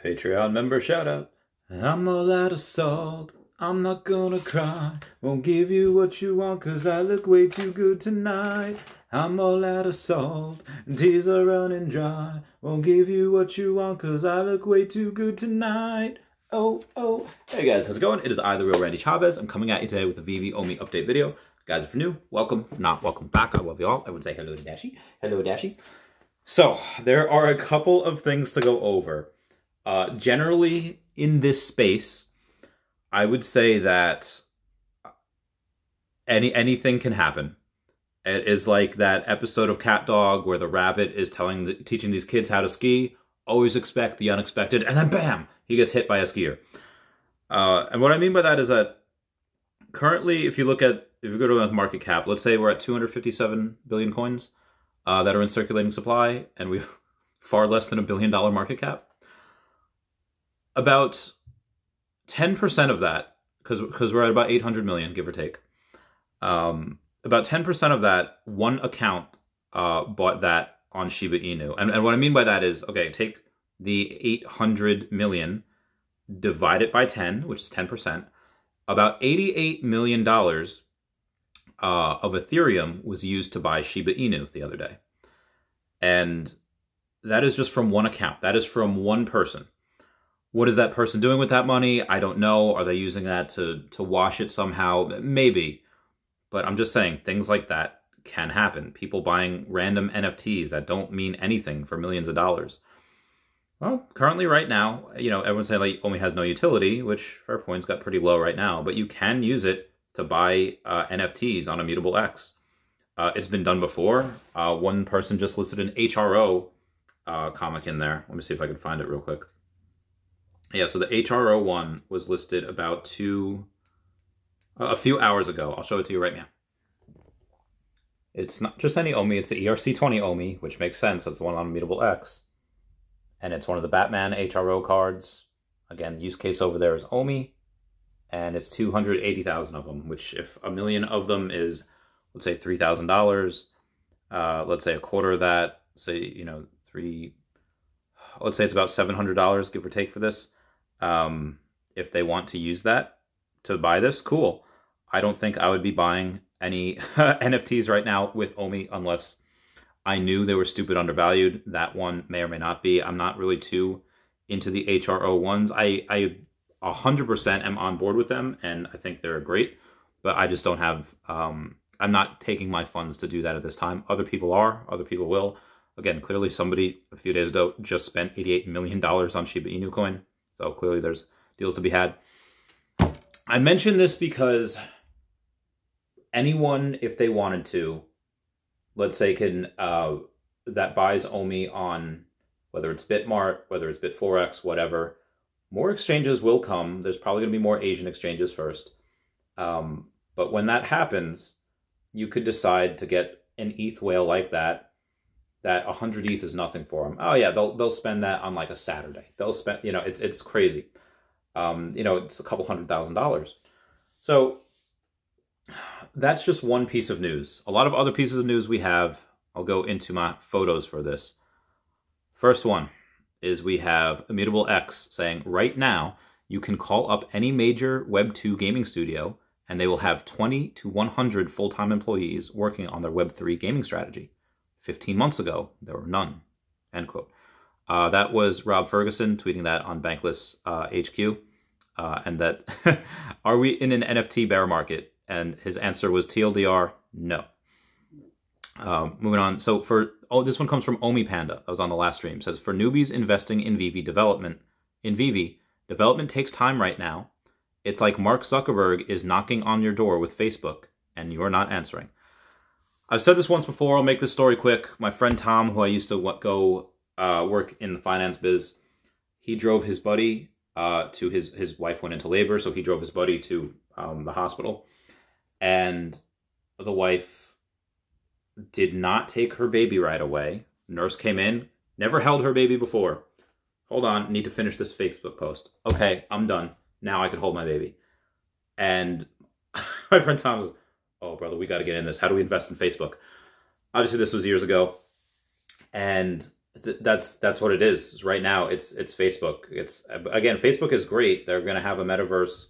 Patreon member shout out. I'm all out of salt. I'm not gonna cry. Won't give you what you want cause I look way too good tonight. I'm all out of salt. Tears are running dry. Won't give you what you want cause I look way too good tonight. Oh, oh. Hey guys, how's it going? It is I, the real Randy Chavez. I'm coming at you today with a Veve Omi update video. Guys, if you're new, welcome. If not, welcome back. I love you all. I would say hello to Dashi. Hello, Dashi. So, there are a couple of things to go over. Generally, in this space, I would say that anything can happen. It is like that episode of Cat Dog where the rabbit is teaching these kids how to ski. Always expect the unexpected, and then bam, he gets hit by a skier. And what I mean by that is that currently, if you go to the market cap, let's say we're at 257 billion coins that are in circulating supply, and we far less than $1 billion market cap. About 10% of that, because we're at about 800 million, give or take. About 10% of that, one account bought that on Shiba Inu. And what I mean by that is, okay, take the 800 million, divide it by 10, which is 10%. About $88 million of Ethereum was used to buy Shiba Inu the other day. And that is just from one account. That is from one person. What is that person doing with that money? I don't know. Are they using that to wash it somehow? Maybe. But I'm just saying, things like that can happen. People buying random NFTs that don't mean anything for millions of dollars. Well, currently right now, everyone's saying like Omi has no utility, which fair point's got pretty low right now, but you can use it to buy NFTs on Immutable X. It's been done before. One person just listed an HRO comic in there. Let me see if I can find it real quick. Yeah, so the HRO one was listed about a few hours ago. I'll show it to you right now. It's not just any Omi, it's the ERC20 Omi, which makes sense. That's the one on Immutable X. And it's one of the Batman HRO cards. Again, the use case over there is Omi. And it's 280,000 of them, which if 1 million of them is, let's say, $3,000. Let's say a quarter of that, say, let's say it's about $700, give or take, for this. If they want to use that to buy this, cool. I don't think I would be buying any NFTs right now with Omi unless I knew they were stupid undervalued. That one may or may not be. I'm not really too into the HRO ones. I 100% am on board with them, and I think they're great, but I just don't have, I'm not taking my funds to do that at this time. Other people are, other people will. Again, clearly somebody a few days ago just spent $88 million on Shiba Inu coin. So clearly there's deals to be had. I mention this because anyone, if they wanted to, let's say that buys Omi on, whether it's Bitmart, whether it's Bit4x, whatever, more exchanges will come. There's probably going to be more Asian exchanges first. But when that happens, you could decide to get an ETH whale like that 100 ETH is nothing for them. Oh yeah, they'll spend that on like a Saturday. They'll spend, it's crazy. It's a couple $100,000. So that's just one piece of news. A lot of other pieces of news we have. I'll go into my photos for this. First one is we have Immutable X saying right now you can call up any major Web 2 gaming studio and they will have 20 to 100 full-time employees working on their Web 3 gaming strategy. 15 months ago, there were none, end quote. That was Rob Ferguson tweeting that on Bankless HQ. And that, are we in an NFT bear market? And his answer was TLDR, no. Moving on. So this one comes from Omi Panda. That was on the last stream. It says, for newbies investing in Veve development, development takes time right now. It's like Mark Zuckerberg is knocking on your door with Facebook and you're not answering. I've said this once before. I'll make this story quick. My friend Tom, who I used to go work in the finance biz, he drove his buddy to his wife went into labor, so he drove his buddy to the hospital. And the wife did not take her baby right away. Nurse came in, never held her baby before. Hold on, need to finish this Facebook post. Okay, I'm done. Now I can hold my baby. And my friend Tom was, oh, brother, we got to get in this. How do we invest in Facebook? Obviously, this was years ago. And That's what it is. Right now, it's Facebook. It's, again, Facebook is great. They're going to have a metaverse,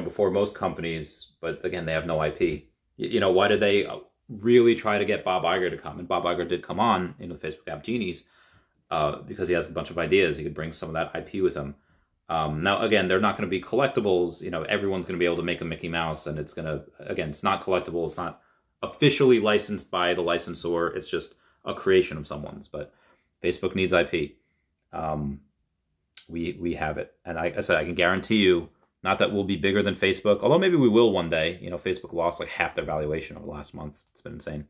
before most companies, but again, they have no IP. Why did they really try to get Bob Iger to come? And Bob Iger did come on, the Facebook app Genies, because he has a bunch of ideas. He could bring some of that IP with him. Now, again, they're not going to be collectibles. Everyone's going to be able to make a Mickey Mouse, and it's going to, again, it's not collectible. It's not officially licensed by the licensor. It's just a creation of someone's. But Facebook needs IP. We have it. And I said, I can guarantee you, not that we'll be bigger than Facebook, although maybe we will one day. Facebook lost like half their valuation over the last month. It's been insane.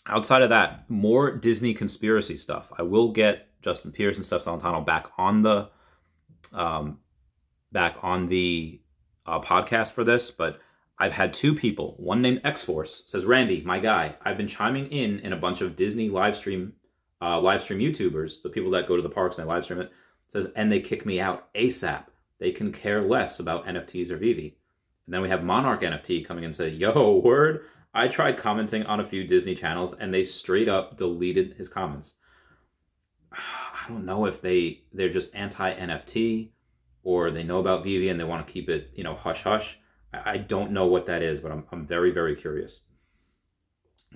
Outside of that, more Disney conspiracy stuff. I will get Justin Pierce and Steph Salentano back on the podcast for this, but I've had two people. One named X-Force says, Randy, my guy, I've been chiming in a bunch of Disney live stream YouTubers, the people that go to the parks and they live stream it, says, and they kick me out ASAP. They can care less about NFTs or Veve. And then we have Monarch NFT coming in and say, yo, word, I tried commenting on a few Disney channels and they straight up deleted his comments. I don't know if they're just anti-NFT or they know about Veve and they want to keep it, hush-hush. I don't know what that is, but I'm very, very curious.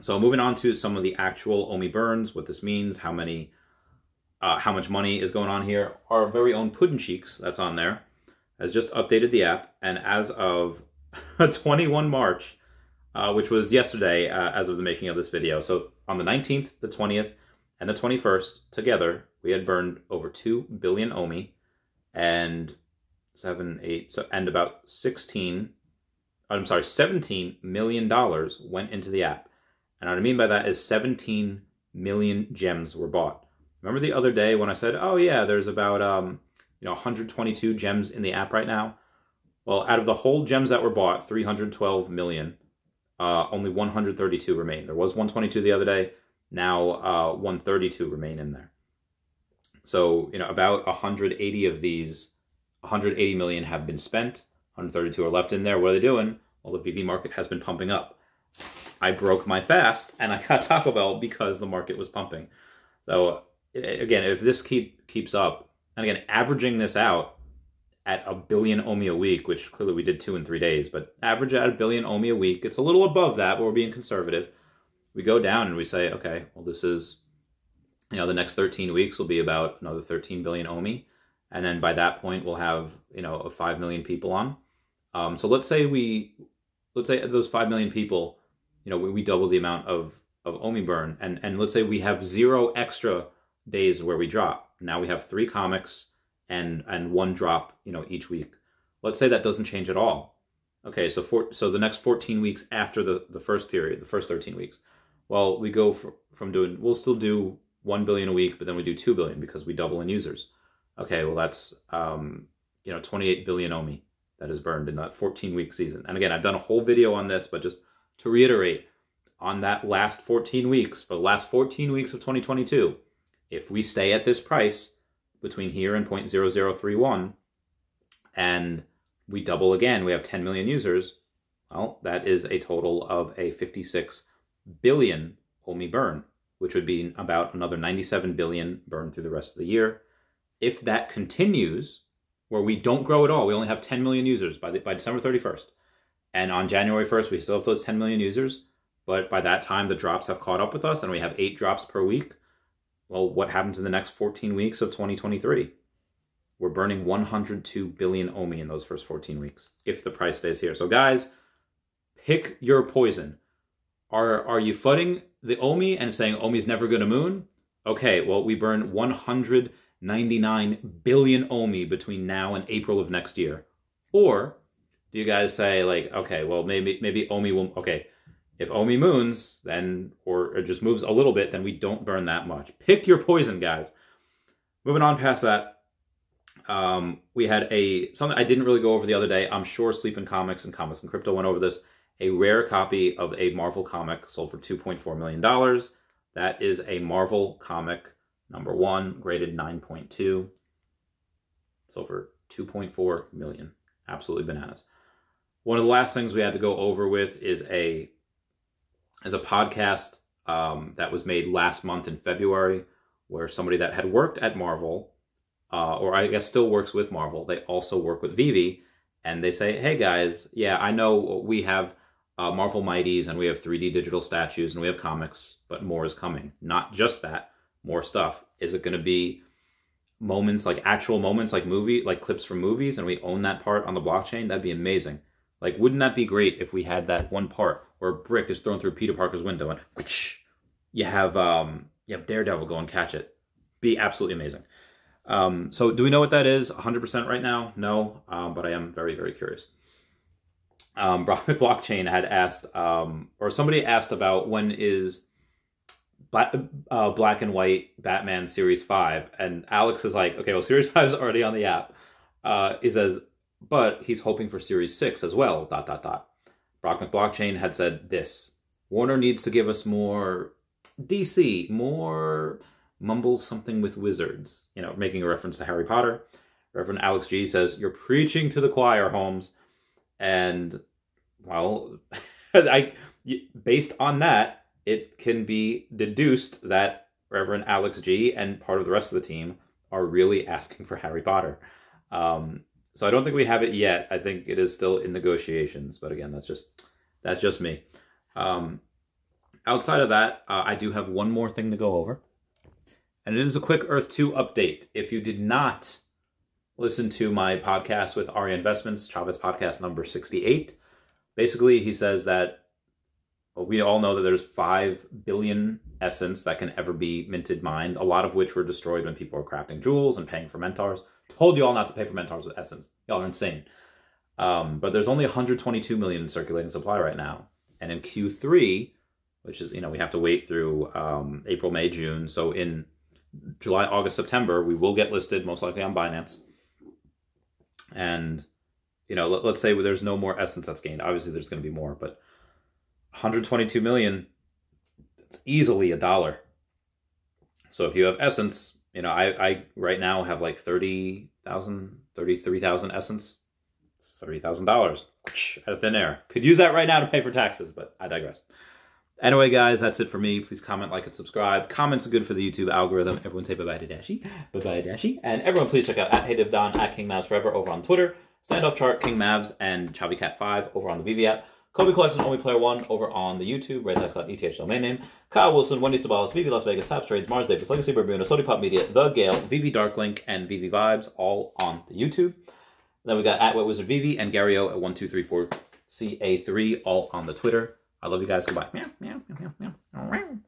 So moving on to some of the actual Omi burns, what this means, how much money is going on here. Our very own Puddin' Cheeks, that's on there, has just updated the app. And as of 21 March, which was yesterday as of the making of this video. So on the 19th, the 20th, and the 21st, together, we had burned over 2 billion Omi and about $17 million went into the app. And what I mean by that is 17 million gems were bought. Remember the other day when I said, oh yeah, there's about 122 gems in the app right now? Well, out of the whole gems that were bought, 312 million, only 132 remain. There was 122 the other day. Now 132 remain in there. So, about 180 of these, 180 million have been spent. 132 are left in there. What are they doing? Well, the Veve market has been pumping up. I broke my fast and I got Taco Bell because the market was pumping. So again, if this keeps up, and again, averaging this out at 1 billion Omi a week, which clearly we did 2 in 3 days, but average at 1 billion Omi a week, it's a little above that, but we're being conservative. We go down and we say, okay, well, this is, the next 13 weeks will be about another 13 billion Omi. And then by that point, we'll have, 5 million people on. So let's say those 5 million people, we double the amount of Omi burn. And let's say we have 0 extra days where we drop. Now we have 3 comics and 1 drop, each week. Let's say that doesn't change at all. Okay, so the next 14 weeks after the first period, the first 13 weeks, well, we go we'll still do 1 billion a week, but then we do 2 billion because we double in users. Okay, well, that's 28 billion Omi that is burned in that 14-week season. And again, I've done a whole video on this, but just to reiterate, on that last 14 weeks, for the last 14 weeks of 2022, if we stay at this price between here and 0.0031, and we double again, we have 10 million users, well, that is a total of a 56 billion Omi burn, which would be about another 97 billion burn through the rest of the year. If that continues, where we don't grow at all, we only have 10 million users by December 31st, and on January 1st, we still have those 10 million users, but by that time, the drops have caught up with us, and we have 8 drops per week. Well, what happens in the next 14 weeks of 2023? We're burning 102 billion Omi in those first 14 weeks, if the price stays here. So guys, pick your poison. Are you fudding the Omi and saying Omi's never going to moon? Okay, well, we burn 199 billion Omi between now and April of next year. Or do you guys say, like, okay, well, maybe Omi will, okay, if Omi moons, then, or it just moves a little bit, then we don't burn that much. Pick your poison, guys. Moving on past that, we had something I didn't really go over the other day. I'm sure Sleeping Comics and Comics and Crypto went over this. A rare copy of a Marvel comic sold for $2.4 million. That is a Marvel comic #1, graded 9.2. Sold for $2.4 million. Absolutely bananas. One of the last things we had to go over with is a podcast that was made last month in February, where somebody that had worked at Marvel, or I guess still works with Marvel, they also work with Veve, and they say, hey guys, yeah, I know we have Marvel Mighties, and we have 3D digital statues, and we have comics, but more is coming. Not just that, more stuff. Is it going to be moments, like actual moments, like clips from movies, and we own that part on the blockchain? That'd be amazing. Like, wouldn't that be great if we had that one part where a brick is thrown through Peter Parker's window and whoosh, you have Daredevil go and catch it? Be absolutely amazing. So do we know what that is 100% right now? No, but I am very, very curious. Blockchain had asked, or somebody asked about when is Black and White Batman Series 5, and Alex is like, okay, well, Series 5 is already on the app. He says, but he's hoping for Series 6 as well, ... Blockchain had said this: Warner needs to give us more DC, more mumbles something with wizards, making a reference to Harry Potter. Reverend Alex G says, you're preaching to the choir, Holmes. And, well, based on that, it can be deduced that Reverend Alex G and part of the rest of the team are really asking for Harry Potter. So I don't think we have it yet. I think it is still in negotiations. But again, that's just me. Outside of that, I do have one more thing to go over. And it is a quick Earth 2 update. If you did not listen to my podcast with Arya Investments, Chavez podcast number 68, basically he says that we all know that there's 5 billion essence that can ever be minted mined, a lot of which were destroyed when people were crafting jewels and paying for mentors. Told you all not to pay for mentors with essence. Y'all are insane. But there's only 122 million in circulating supply right now. And in Q3, which is, we have to wait through April, May, June. So in July, August, September, we will get listed, most likely on Binance. And, let's say there's no more essence that's gained. Obviously, there's going to be more, but 122 million, it's easily $1. So if you have essence, I right now have like 33,000 essence. It's $30,000 out of thin air. Could use that right now to pay for taxes, but I digress. Anyway, guys, that's it for me. Please comment, like, and subscribe. Comments are good for the YouTube algorithm. Everyone say bye-bye to Dashy. Bye-bye, Dashy. And everyone, please check out @HeyDivDon, @KingMavsForever over on Twitter. Standoff Chart, King Mavs, and ChaviCat5 over on the Veve app. Kobe Collection, Only Player 1 over on the YouTube. RedX.ETH domain name. Kyle Willson, Wendy Stibalis, Veve Las Vegas, Taps Trades, Mars Davis, Legacy Bermuda, Sody Pop Media, The Gale, Veve Darklink, and Veve Vibes, all on the YouTube. Then we got @WetWizardVeve and Gario @1234CA3, all on the Twitter. I love you guys. Goodbye. Meow, meow, meow, meow, meow.